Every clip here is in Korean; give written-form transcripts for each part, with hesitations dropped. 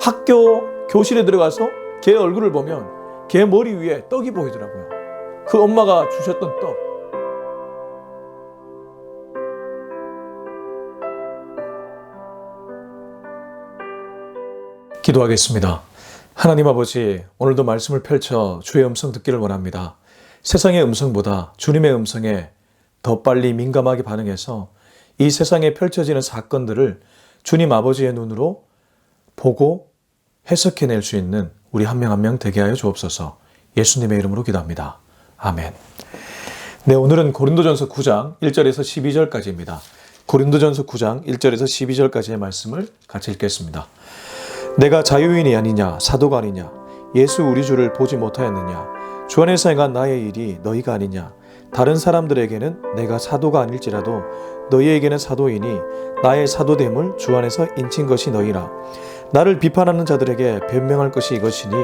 학교 교실에 들어가서 걔 얼굴을 보면 걔 머리 위에 떡이 보이더라고요. 그 엄마가 주셨던 떡. 기도하겠습니다. 하나님 아버지, 오늘도 말씀을 펼쳐 주의 음성 듣기를 원합니다. 세상의 음성보다 주님의 음성에 더 빨리 민감하게 반응해서 이 세상에 펼쳐지는 사건들을 주님 아버지의 눈으로 보고 해석해낼 수 있는 우리 한 명 한 명 되게 하여 주옵소서. 예수님의 이름으로 기도합니다. 아멘. 네, 오늘은 고린도전서 9장 1절에서 12절까지입니다. 고린도전서 9장 1절에서 12절까지의 말씀을 같이 읽겠습니다. 내가 자유인이 아니냐, 사도가 아니냐, 예수 우리 주를 보지 못하였느냐, 주 안에서 행한 나의 일이 너희가 아니냐, 다른 사람들에게는 내가 사도가 아닐지라도 너희에게는 사도이니 나의 사도됨을 주 안에서 인친 것이 너희라. 나를 비판하는 자들에게 변명할 것이 이것이니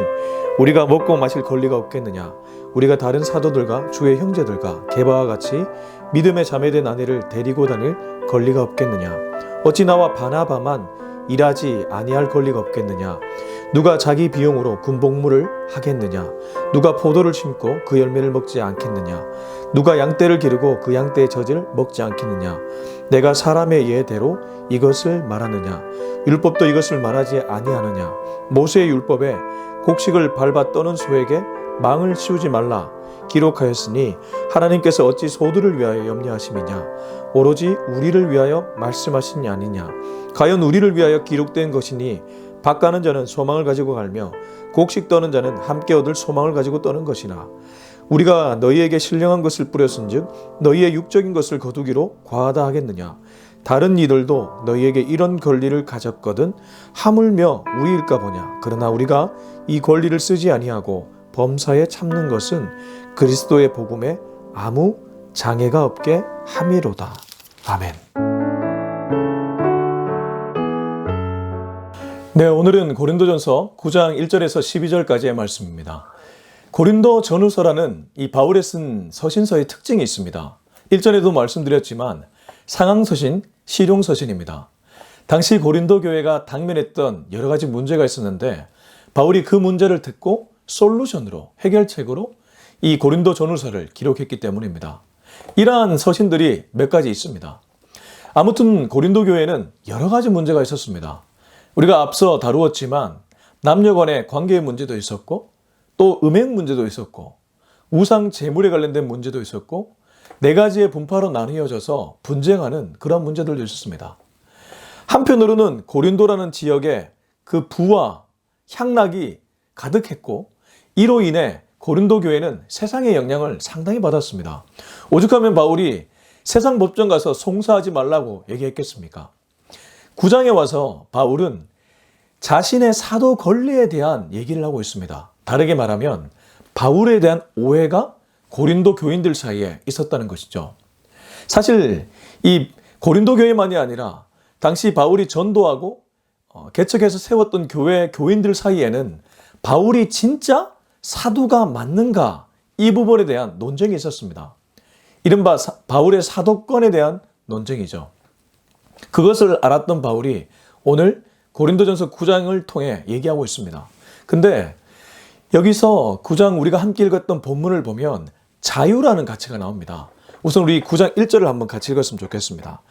우리가 먹고 마실 권리가 없겠느냐. 우리가 다른 사도들과 주의 형제들과 게바와 같이 믿음의 자매된 아내를 데리고 다닐 권리가 없겠느냐. 어찌 나와 바나바만 일하지 아니할 권리가 없겠느냐. 누가 자기 비용으로 군복무를 하겠느냐. 누가 포도를 심고 그 열매를 먹지 않겠느냐. 누가 양떼를 기르고 그 양떼의 젖을 먹지 않겠느냐. 내가 사람의 예대로 이것을 말하느냐. 율법도 이것을 말하지 아니하느냐. 모세의 율법에 곡식을 밟아 떠는 소에게 망을 씌우지 말라 기록하였으니 하나님께서 어찌 소들을 위하여 염려하심이냐. 오로지 우리를 위하여 말씀하신 아니냐. 과연 우리를 위하여 기록된 것이니 밭가는 자는 소망을 가지고 갈며 곡식 떠는 자는 함께 얻을 소망을 가지고 떠는 것이나 우리가 너희에게 신령한 것을 뿌렸은즉 너희의 육적인 것을 거두기로 과하다 하겠느냐. 다른 이들도 너희에게 이런 권리를 가졌거든 하물며 우리일까 보냐. 그러나 우리가 이 권리를 쓰지 아니하고 범사에 참는 것은 그리스도의 복음에 아무 장애가 없게 함이로다. 아멘. 네, 오늘은 고린도전서 9장 1절에서 12절까지의 말씀입니다. 고린도 전후서라는 이 바울이 쓴 서신서의 특징이 있습니다. 1절에도 말씀드렸지만 상황서신, 실용서신입니다. 당시 고린도 교회가 당면했던 여러 가지 문제가 있었는데 바울이 그 문제를 듣고 솔루션으로, 해결책으로 이 고린도 전후서를 기록했기 때문입니다. 이러한 서신들이 몇 가지 있습니다. 아무튼 고린도 교회는 여러 가지 문제가 있었습니다. 우리가 앞서 다루었지만 남녀 간의 관계의 문제도 있었고 또 음행 문제도 있었고 우상 제물에 관련된 문제도 있었고 네 가지의 분파로 나뉘어져서 분쟁하는 그런 문제들도 있었습니다. 한편으로는 고린도라는 지역에 그 부와 향락이 가득했고 이로 인해 고린도 교회는 세상의 영향을 상당히 받았습니다. 오죽하면 바울이 세상 법정 가서 송사하지 말라고 얘기했겠습니까? 9장에 와서 바울은 자신의 사도 권리에 대한 얘기를 하고 있습니다. 다르게 말하면 바울에 대한 오해가 고린도 교인들 사이에 있었다는 것이죠. 사실 이 고린도 교회만이 아니라 당시 바울이 전도하고 개척해서 세웠던 교회 교인들 사이에는 바울이 진짜 사도가 맞는가 이 부분에 대한 논쟁이 있었습니다. 이른바 바울의 사도권에 대한 논쟁이죠. 그것을 알았던 바울이 오늘 고린도전서 9장을 통해 얘기하고 있습니다. 근데 여기서 9장 우리가 함께 읽었던 본문을 보면 자유라는 가치가 나옵니다. 우선 우리 9장 1절을 한번 같이 읽었으면 좋겠습니다.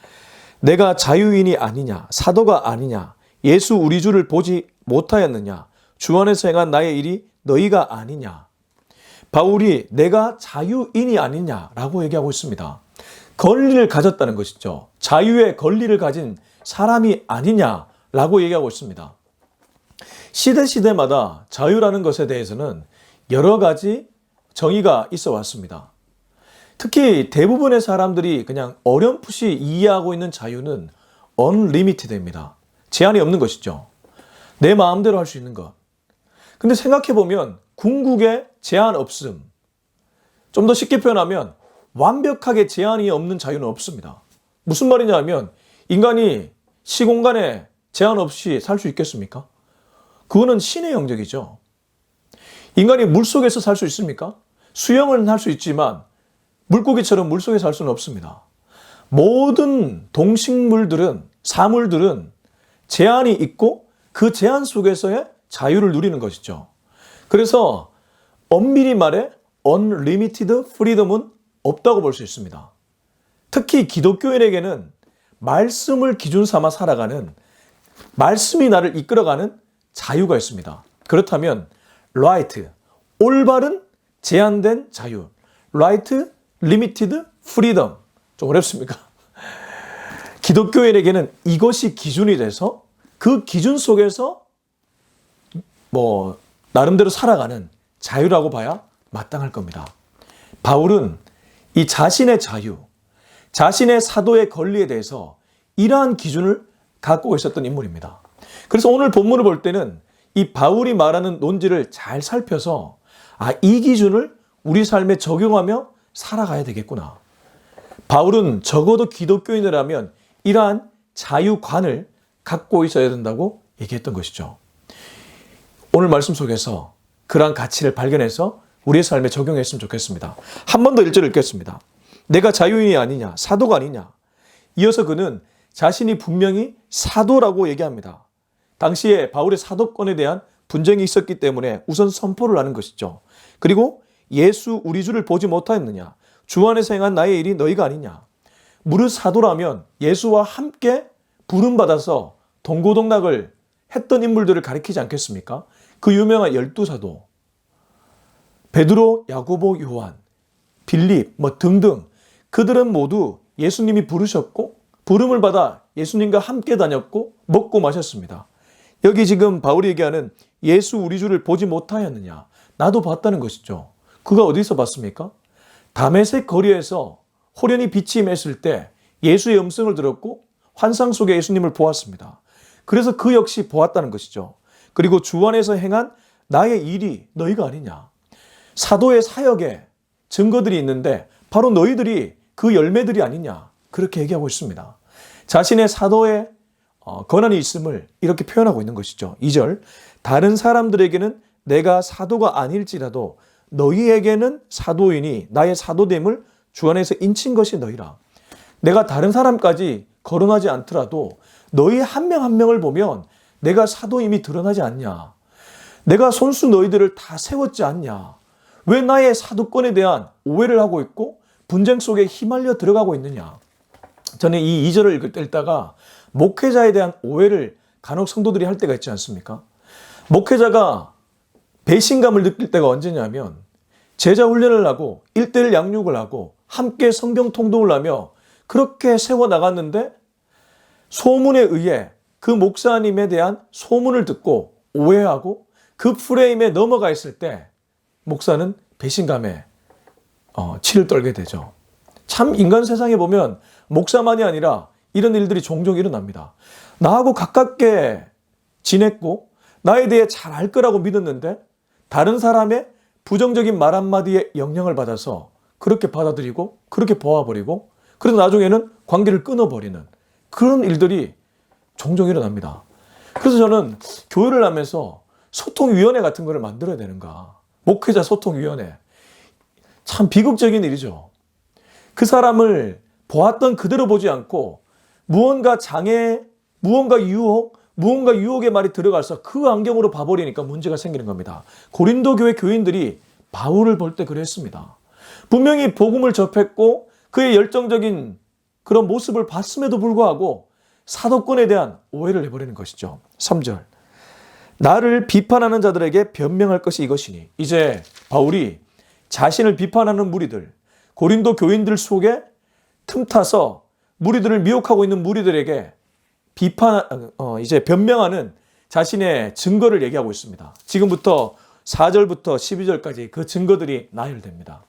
내가 자유인이 아니냐, 사도가 아니냐, 예수 우리 주를 보지 못하였느냐, 주 안에서 행한 나의 일이 너희가 아니냐. 바울이 내가 자유인이 아니냐라고 얘기하고 있습니다. 권리를 가졌다는 것이죠. 자유의 권리를 가진 사람이 아니냐라고 얘기하고 있습니다. 시대마다 자유라는 것에 대해서는 여러 가지 정의가 있어 왔습니다. 특히 대부분의 사람들이 그냥 어렴풋이 이해하고 있는 자유는 unlimited입니다. 제한이 없는 것이죠. 내 마음대로 할 수 있는 것. 근데 생각해보면 궁극의 제한 없음. 좀 더 쉽게 표현하면 완벽하게 제한이 없는 자유는 없습니다. 무슨 말이냐 하면 인간이 시공간에 제한 없이 살 수 있겠습니까? 그거는 신의 영역이죠. 인간이 물속에서 살 수 있습니까? 수영은 할 수 있지만 물고기처럼 물속에 살 수는 없습니다. 모든 동식물들은, 사물들은 제한이 있고 그 제한 속에서의 자유를 누리는 것이죠. 그래서 엄밀히 말해 unlimited freedom은 없다고 볼 수 있습니다. 특히 기독교인에게는 말씀을 기준 삼아 살아가는, 말씀이 나를 이끌어가는 자유가 있습니다. 그렇다면 right, 올바른 제한된 자유, right, limited freedom, 좀 어렵습니까? 기독교인에게는 이것이 기준이 돼서 그 기준 속에서 나름대로 살아가는 자유라고 봐야 마땅할 겁니다. 바울은 이 자신의 자유, 자신의 사도의 권리에 대해서 이러한 기준을 갖고 있었던 인물입니다. 그래서 오늘 본문을 볼 때는 이 바울이 말하는 논지를 잘 살펴서 이 기준을 우리 삶에 적용하며 살아가야 되겠구나. 바울은 적어도 기독교인이라면 이러한 자유관을 갖고 있어야 된다고 얘기했던 것이죠. 오늘 말씀 속에서 그러한 가치를 발견해서 우리의 삶에 적용했으면 좋겠습니다. 한 번 더 1절을 읽겠습니다. 내가 자유인이 아니냐, 사도가 아니냐. 이어서 그는 자신이 분명히 사도라고 얘기합니다. 당시에 바울의 사도권에 대한 분쟁이 있었기 때문에 우선 선포를 하는 것이죠. 그리고 예수 우리 주를 보지 못하였느냐, 주 안에서 행한 나의 일이 너희가 아니냐. 무릇 사도라면 예수와 함께 부름받아서 동고동락을 했던 인물들을 가리키지 않겠습니까? 그 유명한 12사도, 베드로, 야고보, 요한, 빌립 등등, 그들은 모두 예수님이 부르셨고 부름을 받아 예수님과 함께 다녔고 먹고 마셨습니다. 여기 지금 바울이 얘기하는 예수 우리 주를 보지 못하였느냐, 나도 봤다는 것이죠. 그가 어디서 봤습니까? 다메섹 거리에서 호련히 빛이 임했을 때 예수의 음성을 들었고 환상 속에 예수님을 보았습니다. 그래서 그 역시 보았다는 것이죠. 그리고 주 안에서 행한 나의 일이 너희가 아니냐. 사도의 사역에 증거들이 있는데 바로 너희들이 그 열매들이 아니냐. 그렇게 얘기하고 있습니다. 자신의 사도의 권한이 있음을 이렇게 표현하고 있는 것이죠. 2절, 다른 사람들에게는 내가 사도가 아닐지라도 너희에게는 사도이니 나의 사도됨을 주 안에서 인친 것이 너희라. 내가 다른 사람까지 거론하지 않더라도 너희 한 명 한 명을 보면 내가 사도임이 드러나지 않냐. 내가 손수 너희들을 다 세웠지 않냐. 왜 나의 사도권에 대한 오해를 하고 있고 분쟁 속에 휘말려 들어가고 있느냐. 저는 이 2절을 읽다가 목회자에 대한 오해를 간혹 성도들이 할 때가 있지 않습니까? 목회자가 배신감을 느낄 때가 언제냐면 제자 훈련을 하고 1:1 양육을 하고 함께 성경 통독을 하며 그렇게 세워나갔는데 소문에 의해 그 목사님에 대한 소문을 듣고 오해하고 그 프레임에 넘어가 있을 때 목사는 배신감에 치를 떨게 되죠. 참 인간 세상에 보면 목사만이 아니라 이런 일들이 종종 일어납니다. 나하고 가깝게 지냈고 나에 대해 잘 알 거라고 믿었는데 다른 사람의 부정적인 말 한마디에 영향을 받아서 그렇게 받아들이고 그렇게 보아버리고 그래서 나중에는 관계를 끊어버리는 그런 일들이 종종 일어납니다. 그래서 저는 교회를 하면서 소통위원회 같은 거를 만들어야 되는가. 목회자 소통위원회. 참 비극적인 일이죠. 그 사람을 보았던 그대로 보지 않고 무언가 장애, 무언가 유혹, 무언가 유혹의 말이 들어가서 그 안경으로 봐버리니까 문제가 생기는 겁니다. 고린도 교회 교인들이 바울을 볼 때 그랬습니다. 분명히 복음을 접했고 그의 열정적인 그런 모습을 봤음에도 불구하고 사도권에 대한 오해를 해버리는 것이죠. 3절. 나를 비판하는 자들에게 변명할 것이 이것이니. 이제 바울이 자신을 비판하는 무리들, 고린도 교인들 속에 틈타서 무리들을 미혹하고 있는 무리들에게 이제 변명하는 자신의 증거를 얘기하고 있습니다. 지금부터 4절부터 12절까지 그 증거들이 나열됩니다.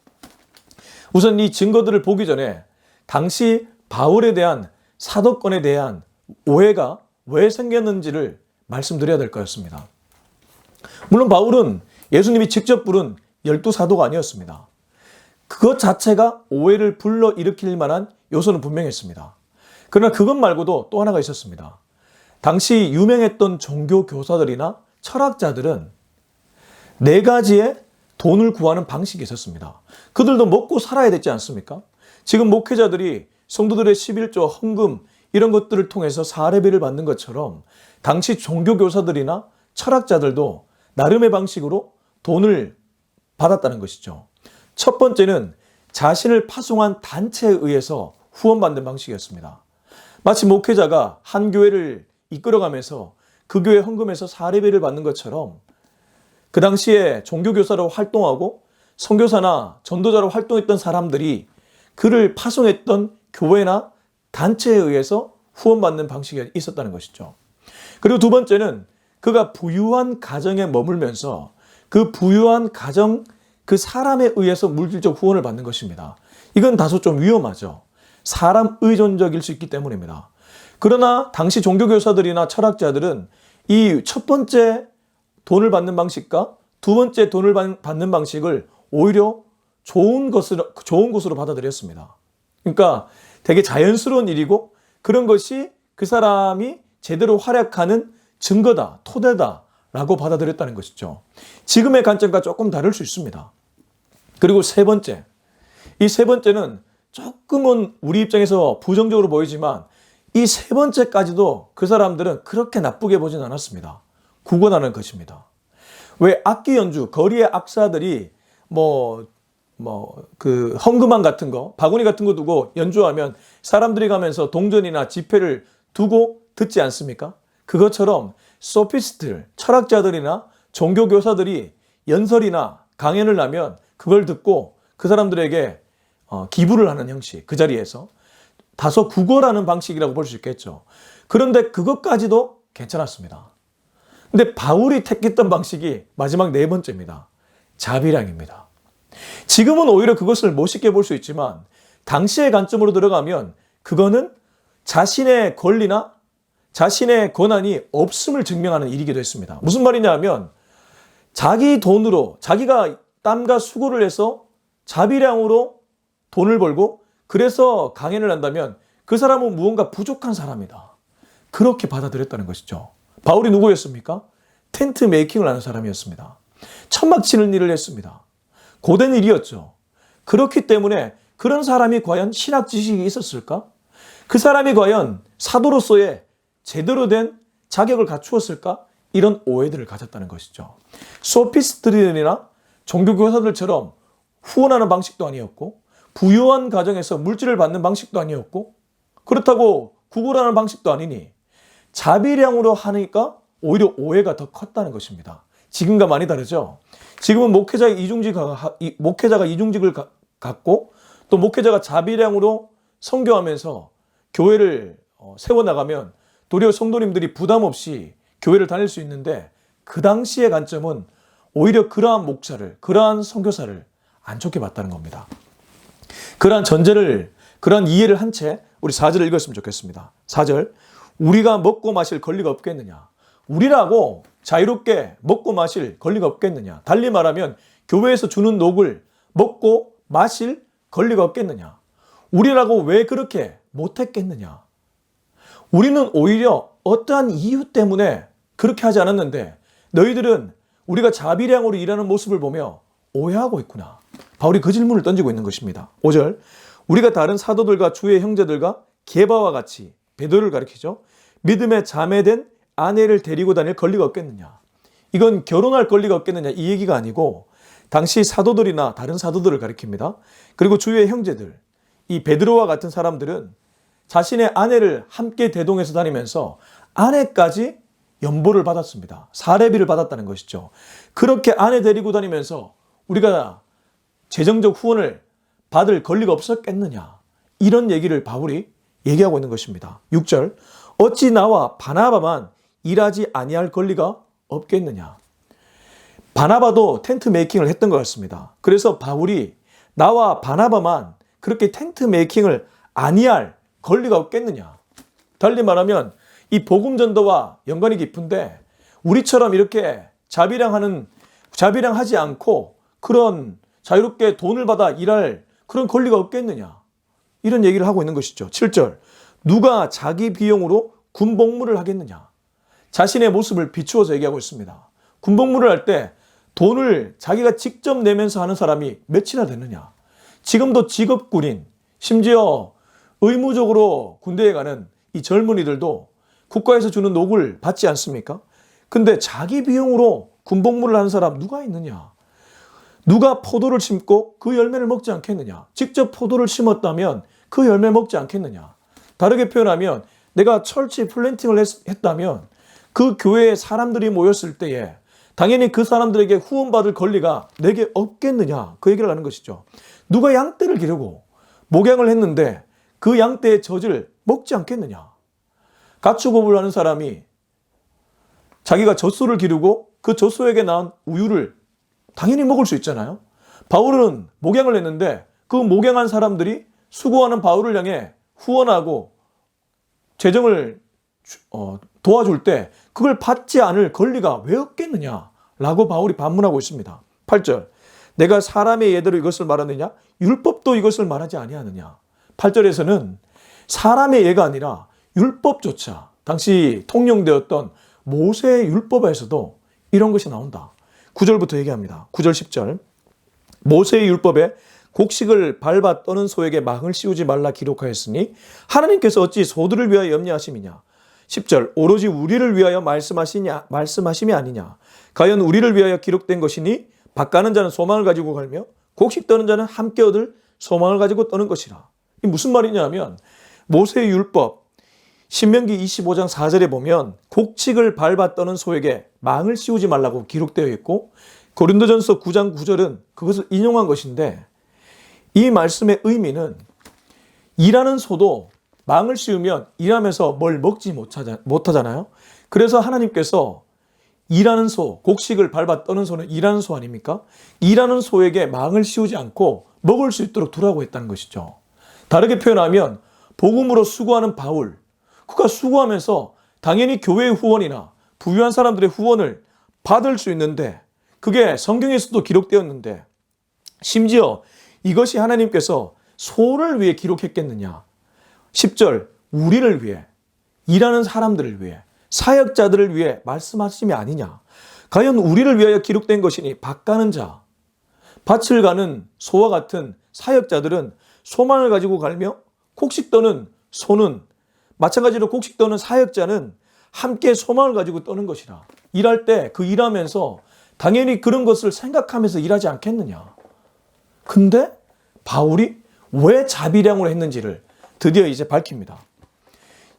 우선 이 증거들을 보기 전에 당시 바울에 대한 사도권에 대한 오해가 왜 생겼는지를 말씀드려야 될 것 같습니다. 물론 바울은 예수님이 직접 부른 12사도가 아니었습니다. 그것 자체가 오해를 불러일으킬 만한 요소는 분명했습니다. 그러나 그것 말고도 또 하나가 있었습니다. 당시 유명했던 종교 교사들이나 철학자들은 4가지의 돈을 구하는 방식이 있었습니다. 그들도 먹고 살아야 되지 않습니까? 지금 목회자들이 성도들의 11조, 헌금 이런 것들을 통해서 사례비를 받는 것처럼 당시 종교교사들이나 철학자들도 나름의 방식으로 돈을 받았다는 것이죠. 첫 번째는 자신을 파송한 단체에 의해서 후원받는 방식이었습니다. 마치 목회자가 한 교회를 이끌어가면서 그 교회 헌금에서 사례비를 받는 것처럼 그 당시에 종교교사로 활동하고 선교사나 전도자로 활동했던 사람들이 그를 파송했던 교회나 단체에 의해서 후원받는 방식이 있었다는 것이죠. 그리고 두 번째는 그가 부유한 가정에 머물면서 그 부유한 가정 그 사람에 의해서 물질적 후원을 받는 것입니다. 이건 다소 좀 위험하죠. 사람 의존적일 수 있기 때문입니다. 그러나 당시 종교교사들이나 철학자들은 이 첫 번째 돈을 받는 방식과 두 번째 돈을 받는 방식을 오히려 좋은 것으로 받아들였습니다. 그러니까 되게 자연스러운 일이고 그런 것이 그 사람이 제대로 활약하는 증거다, 토대다라고 받아들였다는 것이죠. 지금의 관점과 조금 다를 수 있습니다. 그리고 세 번째, 이 세 번째는 조금은 우리 입장에서 부정적으로 보이지만 이 세 번째까지도 그 사람들은 그렇게 나쁘게 보진 않았습니다. 구걸하는 것입니다. 왜 악기 연주, 거리의 악사들이 그 헝금한 같은 거, 바구니 같은 거 두고 연주하면 사람들이 가면서 동전이나 지폐를 두고 듣지 않습니까? 그것처럼 소피스트들, 철학자들이나 종교교사들이 연설이나 강연을 하면 그걸 듣고 그 사람들에게 기부를 하는 형식, 그 자리에서 다소 구걸하는 방식이라고 볼 수 있겠죠. 그런데 그것까지도 괜찮았습니다. 근데 바울이 택했던 방식이 마지막 네 번째입니다. 자비량입니다. 지금은 오히려 그것을 멋있게 볼 수 있지만 당시의 관점으로 들어가면 그거는 자신의 권리나 자신의 권한이 없음을 증명하는 일이기도 했습니다. 무슨 말이냐 하면 자기 돈으로 자기가 땀과 수고를 해서 자비량으로 돈을 벌고 그래서 강연을 한다면 그 사람은 무언가 부족한 사람이다. 그렇게 받아들였다는 것이죠. 바울이 누구였습니까? 텐트 메이킹을 하는 사람이었습니다. 천막 치는 일을 했습니다. 고된 일이었죠. 그렇기 때문에 그런 사람이 과연 신학 지식이 있었을까? 그 사람이 과연 사도로서의 제대로 된 자격을 갖추었을까? 이런 오해들을 가졌다는 것이죠. 소피스트들이나 종교교사들처럼 후원하는 방식도 아니었고 부유한 가정에서 물질을 받는 방식도 아니었고 그렇다고 구걸하는 방식도 아니니 자비량으로 하니까 오히려 오해가 더 컸다는 것입니다. 지금과 많이 다르죠. 지금은 목회자가 이중직을 갖고 또 목회자가 자비량으로 선교하면서 교회를 세워나가면 도리어 성도님들이 부담 없이 교회를 다닐 수 있는데 그 당시의 관점은 오히려 그러한 목사를, 그러한 선교사를 안 좋게 봤다는 겁니다. 그러한 전제를, 그러한 이해를 한 채 우리 4절을 읽었으면 좋겠습니다. 4절, 우리가 먹고 마실 권리가 없겠느냐. 우리라고 자유롭게 먹고 마실 권리가 없겠느냐. 달리 말하면 교회에서 주는 녹을 먹고 마실 권리가 없겠느냐. 우리라고 왜 그렇게 못했겠느냐. 우리는 오히려 어떠한 이유 때문에 그렇게 하지 않았는데 너희들은 우리가 자비량으로 일하는 모습을 보며 오해하고 있구나. 바울이 그 질문을 던지고 있는 것입니다. 5절, 우리가 다른 사도들과 주의 형제들과 게바와 같이, 베드로를 가리키죠. 믿음에 자매된 아내를 데리고 다닐 권리가 없겠느냐. 이건 결혼할 권리가 없겠느냐 이 얘기가 아니고 당시 사도들이나 다른 사도들을 가리킵니다. 그리고 주의 형제들, 이 베드로와 같은 사람들은 자신의 아내를 함께 대동해서 다니면서 아내까지 연보를 받았습니다. 사례비를 받았다는 것이죠. 그렇게 아내 데리고 다니면서 우리가 재정적 후원을 받을 권리가 없었겠느냐. 이런 얘기를 바울이 얘기하고 있는 것입니다. 6절, 어찌 나와 바나바만 일하지 아니할 권리가 없겠느냐. 바나바도 텐트 메이킹을 했던 것 같습니다. 그래서 바울이 나와 바나바만 그렇게 텐트 메이킹을 아니할 권리가 없겠느냐. 달리 말하면 이 복음 전도와 연관이 깊은데 우리처럼 이렇게 자비량하지 않고 그런 자유롭게 돈을 받아 일할 그런 권리가 없겠느냐. 이런 얘기를 하고 있는 것이죠. 7절, 누가 자기 비용으로 군복무를 하겠느냐. 자신의 모습을 비추어서 얘기하고 있습니다. 군복무를 할 때 돈을 자기가 직접 내면서 하는 사람이 몇이나 되느냐. 지금도 직업군인, 심지어 의무적으로 군대에 가는 이 젊은이들도 국가에서 주는 녹을 받지 않습니까? 근데 자기 비용으로 군복무를 하는 사람 누가 있느냐? 누가 포도를 심고 그 열매를 먹지 않겠느냐? 직접 포도를 심었다면 그 열매 먹지 않겠느냐? 다르게 표현하면 내가 철치 플랜팅을 했다면 그 교회에 사람들이 모였을 때에 당연히 그 사람들에게 후원받을 권리가 내게 없겠느냐? 그 얘기를 하는 것이죠. 누가 양떼를 기르고 목양을 했는데 그 양떼의 젖을 먹지 않겠느냐? 가축업을 하는 사람이 자기가 젖소를 기르고 그 젖소에게 나온 우유를 당연히 먹을 수 있잖아요. 바울은 목양을 했는데 그 목양한 사람들이 수고하는 바울을 향해 후원하고 재정을 도와줄 때 그걸 받지 않을 권리가 왜 없겠느냐라고 바울이 반문하고 있습니다. 8절 내가 사람의 예대로 이것을 말하느냐? 율법도 이것을 말하지 아니하느냐? 8절에서는 사람의 예가 아니라 율법조차 당시 통용되었던 모세의 율법에서도 이런 것이 나온다. 9절부터 얘기합니다. 9절 10절 모세의 율법에 곡식을 밟아 떠는 소에게 망을 씌우지 말라 기록하였으니 하나님께서 어찌 소들을 위하여 염려하심이냐. 10절 오로지 우리를 위하여 말씀하심이 아니냐. 과연 우리를 위하여 기록된 것이니 밭가는 자는 소망을 가지고 갈며 곡식 떠는 자는 함께 얻을 소망을 가지고 떠는 것이라. 이게 무슨 말이냐 하면 모세의 율법 신명기 25장 4절에 보면 곡식을 밟아 떠는 소에게 망을 씌우지 말라고 기록되어 있고 고린도전서 9장 9절은 그것을 인용한 것인데 이 말씀의 의미는 일하는 소도 망을 씌우면 일하면서 뭘 먹지 못하잖아요. 그래서 하나님께서 일하는 소, 곡식을 밟아 떠는 소는 일하는 소 아닙니까? 일하는 소에게 망을 씌우지 않고 먹을 수 있도록 두라고 했다는 것이죠. 다르게 표현하면 복음으로 수고하는 바울, 그가 수고하면서 당연히 교회의 후원이나 부유한 사람들의 후원을 받을 수 있는데 그게 성경에서도 기록되었는데 심지어 이것이 하나님께서 소를 위해 기록했겠느냐. 10절 우리를 위해 일하는 사람들을 위해 사역자들을 위해 말씀하심이 아니냐. 과연 우리를 위하여 기록된 것이니 밭 가는 자, 밭을 가는 소와 같은 사역자들은 소망을 가지고 갈며 곡식 떠는 소는 마찬가지로 곡식 떠는 사역자는 함께 소망을 가지고 떠는 것이라. 일할 때 그 일하면서 당연히 그런 것을 생각하면서 일하지 않겠느냐. 근데 바울이 왜 자비량으로 했는지를 드디어 이제 밝힙니다.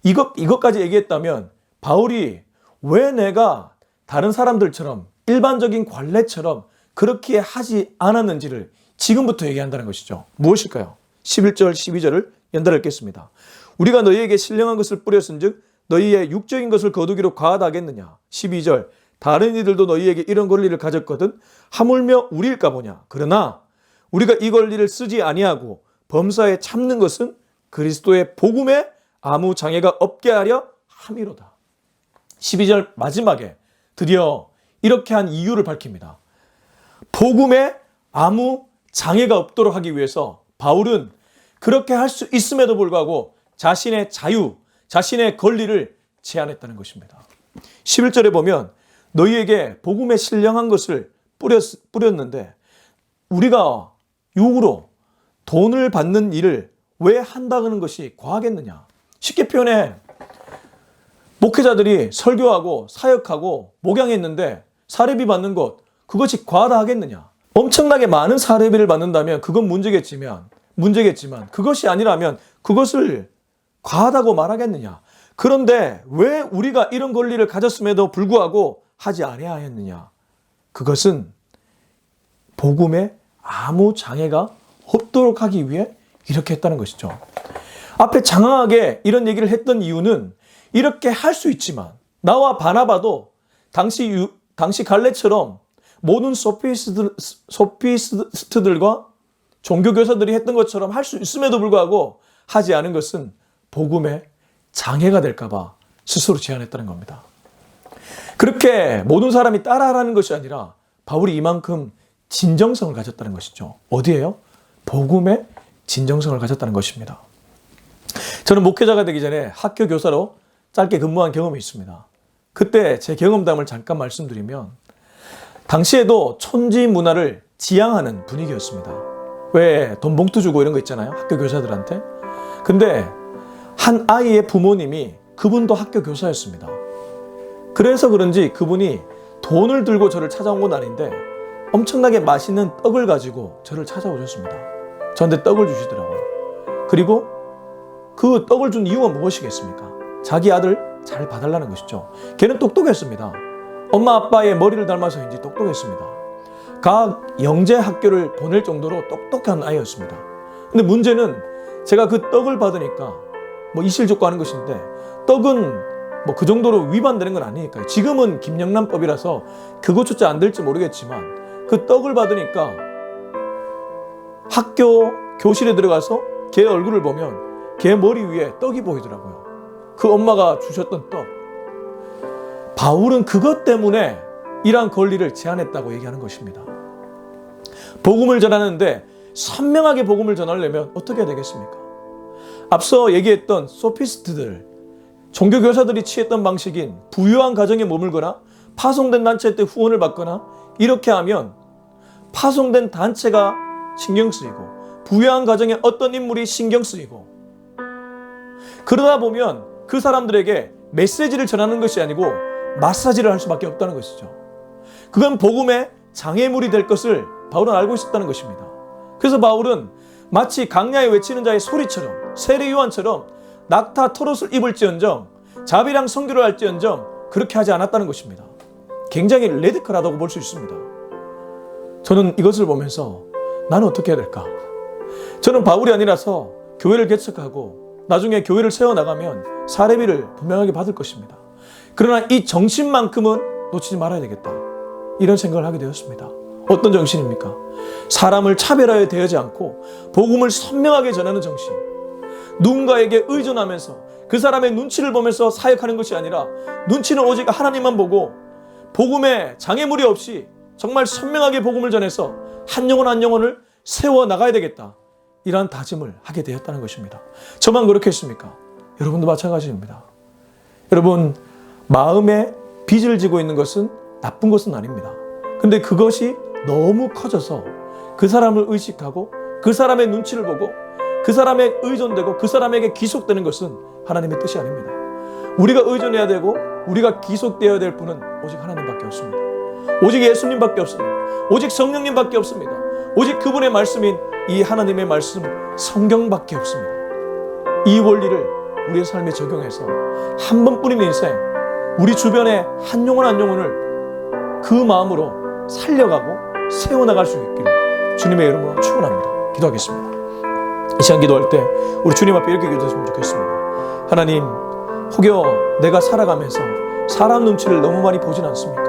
이것까지 얘기했다면 바울이 왜 내가 다른 사람들처럼 일반적인 관례처럼 그렇게 하지 않았는지를 지금부터 얘기한다는 것이죠. 무엇일까요? 11절 12절을 연달아 읽겠습니다. 우리가 너희에게 신령한 것을 뿌렸은즉 너희의 육적인 것을 거두기로 과하다겠느냐. 12절 다른 이들도 너희에게 이런 권리를 가졌거든 하물며 우리일까 보냐. 그러나 우리가 이 권리를 쓰지 아니하고 범사에 참는 것은 그리스도의 복음에 아무 장애가 없게 하려 함이로다. 12절 마지막에 드디어 이렇게 한 이유를 밝힙니다. 복음에 아무 장애가 없도록 하기 위해서 바울은 그렇게 할 수 있음에도 불구하고 자신의 자유, 자신의 권리를 제한했다는 것입니다. 11절에 보면 너희에게 복음에 신령한 것을 뿌렸는데 우리가 육으로 돈을 받는 일을 왜 한다는 것이 과하겠느냐. 쉽게 표현해 목회자들이 설교하고 사역하고 목양했는데 사례비 받는 것 그것이 과하다 하겠느냐. 엄청나게 많은 사례비를 받는다면 그건 문제겠지만 그것이 아니라면 그것을 과하다고 말하겠느냐. 그런데 왜 우리가 이런 권리를 가졌음에도 불구하고 하지 아니하였느냐. 그것은 복음에 아무 장애가 없도록 하기 위해 이렇게 했다는 것이죠. 앞에 장황하게 이런 얘기를 했던 이유는 이렇게 할 수 있지만 나와 바나바도 당시 갈레처럼 모든 소피스트들과 종교교사들이 했던 것처럼 할 수 있음에도 불구하고 하지 않은 것은 복음에 장애가 될까봐 스스로 제안했다는 겁니다. 그렇게 모든 사람이 따라하라는 것이 아니라 바울이 이만큼 진정성을 가졌다는 것이죠. 어디에요? 복음에 진정성을 가졌다는 것입니다. 저는 목회자가 되기 전에 학교 교사로 짧게 근무한 경험이 있습니다. 그때 제 경험담을 잠깐 말씀드리면 당시에도 촌지 문화를 지향하는 분위기였습니다. 왜 돈 봉투 주고 이런 거 있잖아요. 학교 교사들한테. 근데 한 아이의 부모님이 그분도 학교 교사였습니다. 그래서 그런지 그분이 돈을 들고 저를 찾아온 건 아닌데 엄청나게 맛있는 떡을 가지고 저를 찾아오셨습니다. 저한테 떡을 주시더라고요. 그리고 그 떡을 준 이유가 무엇이겠습니까? 자기 아들 잘 봐달라는 것이죠. 걔는 똑똑했습니다. 엄마 아빠의 머리를 닮아서인지 똑똑했습니다. 각 영재 학교를 보낼 정도로 똑똑한 아이였습니다. 근데 문제는 제가 그 떡을 받으니까 뭐 이실족구하는 것인데 떡은 뭐 그 정도로 위반되는 건 아니니까요. 지금은 김영란법이라서 그것조차 안 될지 모르겠지만 그 떡을 받으니까 학교 교실에 들어가서 걔 얼굴을 보면 걔 머리 위에 떡이 보이더라고요. 그 엄마가 주셨던 떡. 바울은 그것 때문에 이러한 권리를 제한했다고 얘기하는 것입니다. 복음을 전하는데 선명하게 복음을 전하려면 어떻게 해야 되겠습니까? 앞서 얘기했던 소피스트들, 종교교사들이 취했던 방식인 부유한 가정에 머물거나 파송된 단체 때 후원을 받거나 이렇게 하면 파송된 단체가 신경 쓰이고 부유한 가정에 어떤 인물이 신경 쓰이고 그러다 보면 그 사람들에게 메시지를 전하는 것이 아니고 마사지를 할 수밖에 없다는 것이죠. 그건 복음의 장애물이 될 것을 바울은 알고 있었다는 것입니다. 그래서 바울은 마치 강야에 외치는 자의 소리처럼 세례 요한처럼 낙타 털옷을 입을지언정 자비랑 성교를 할지언정 그렇게 하지 않았다는 것입니다. 굉장히 레디컬하다고 볼 수 있습니다. 저는 이것을 보면서 나는 어떻게 해야 될까? 저는 바울이 아니라서 교회를 개척하고 나중에 교회를 세워나가면 사례비를 분명하게 받을 것입니다. 그러나 이 정신만큼은 놓치지 말아야 되겠다. 이런 생각을 하게 되었습니다. 어떤 정신입니까? 사람을 차별하여 대하지 않고 복음을 선명하게 전하는 정신. 누군가에게 의존하면서 그 사람의 눈치를 보면서 사역하는 것이 아니라 눈치는 오직 하나님만 보고 복음에 장애물이 없이 정말 선명하게 복음을 전해서 한 영혼 한 영혼을 세워나가야 되겠다. 이러한 다짐을 하게 되었다는 것입니다. 저만 그렇겠습니까? 여러분도 마찬가지입니다. 여러분, 마음에 빚을 지고 있는 것은 나쁜 것은 아닙니다. 근데 그것이 너무 커져서 그 사람을 의식하고 그 사람의 눈치를 보고 그 사람에 의존되고 그 사람에게 기속되는 것은 하나님의 뜻이 아닙니다. 우리가 의존해야 되고 우리가 기속되어야 될 분은 오직 하나님밖에 없습니다. 오직 예수님밖에 없습니다. 오직 성령님밖에 없습니다. 오직 그분의 말씀인 이 하나님의 말씀 성경밖에 없습니다. 이 원리를 우리의 삶에 적용해서 한 번뿐인 인생 우리 주변에 한 영혼 한 영혼을 그 마음으로 살려가고 세워나갈 수 있기를 주님의 이름으로 축원합니다. 기도하겠습니다. 이 시간 기도할 때 우리 주님 앞에 이렇게 기도했으면 좋겠습니다. 하나님, 혹여 내가 살아가면서 사람 눈치를 너무 많이 보진 않습니까?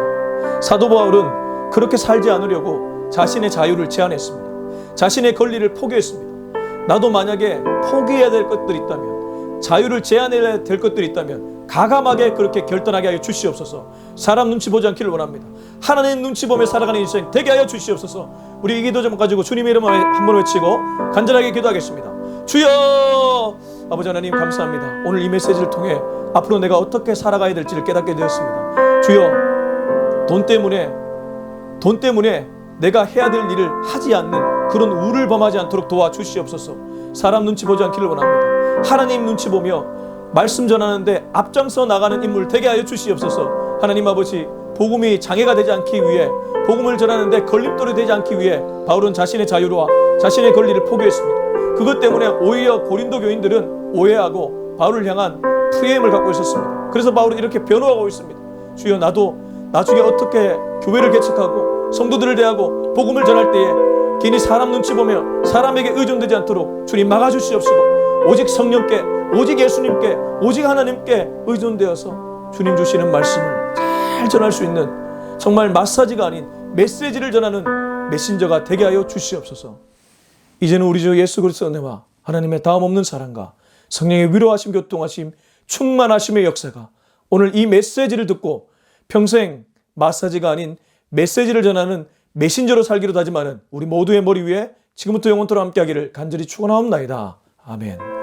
사도 바울은 그렇게 살지 않으려고 자신의 자유를 제한했습니다. 자신의 권리를 포기했습니다. 나도 만약에 포기해야 될 것들이 있다면, 자유를 제한해야 될 것들이 있다면 가감하게 그렇게 결단하게 하여 주시옵소서. 사람 눈치 보지 않기를 원합니다. 하나님 눈치 보며 살아가는 인생 되게 하여 주시옵소서. 우리 이 기도 좀 가지고 주님의 이름을 한번 외치고 간절하게 기도하겠습니다. 주여! 아버지 하나님 감사합니다. 오늘 이 메시지를 통해 앞으로 내가 어떻게 살아가야 될지를 깨닫게 되었습니다. 주여, 돈 때문에 내가 해야 될 일을 하지 않는 그런 우를 범하지 않도록 도와주시옵소서. 사람 눈치 보지 않기를 원합니다. 하나님 눈치 보며 말씀 전하는데 앞장서 나가는 인물 되게 하여 주시옵소서. 하나님 아버지, 복음이 장애가 되지 않기 위해, 복음을 전하는데 걸림돌이 되지 않기 위해 바울은 자신의 자유와 자신의 권리를 포기했습니다. 그것 때문에 오히려 고린도 교인들은 오해하고 바울을 향한 프레임을 갖고 있었습니다. 그래서 바울은 이렇게 변호하고 있습니다. 주여, 나도 나중에 어떻게 교회를 개척하고 성도들을 대하고 복음을 전할 때에 괜히 사람 눈치 보며 사람에게 의존되지 않도록 주님 막아주시옵시고 오직 성령께, 오직 예수님께, 오직 하나님께 의존되어서 주님 주시는 말씀을 잘 전할 수 있는 정말 마사지가 아닌 메시지를 전하는 메신저가 되게 하여 주시옵소서. 이제는 우리 주 예수 그리스도의 은혜와 하나님의 다음 없는 사랑과 성령의 위로하심, 교통하심, 충만하심의 역사가 오늘 이 메시지를 듣고 평생 마사지가 아닌 메시지를 전하는 메신저로 살기로 다짐하는 우리 모두의 머리 위에 지금부터 영원토록 함께하기를 간절히 축원하옵나이다. 아멘.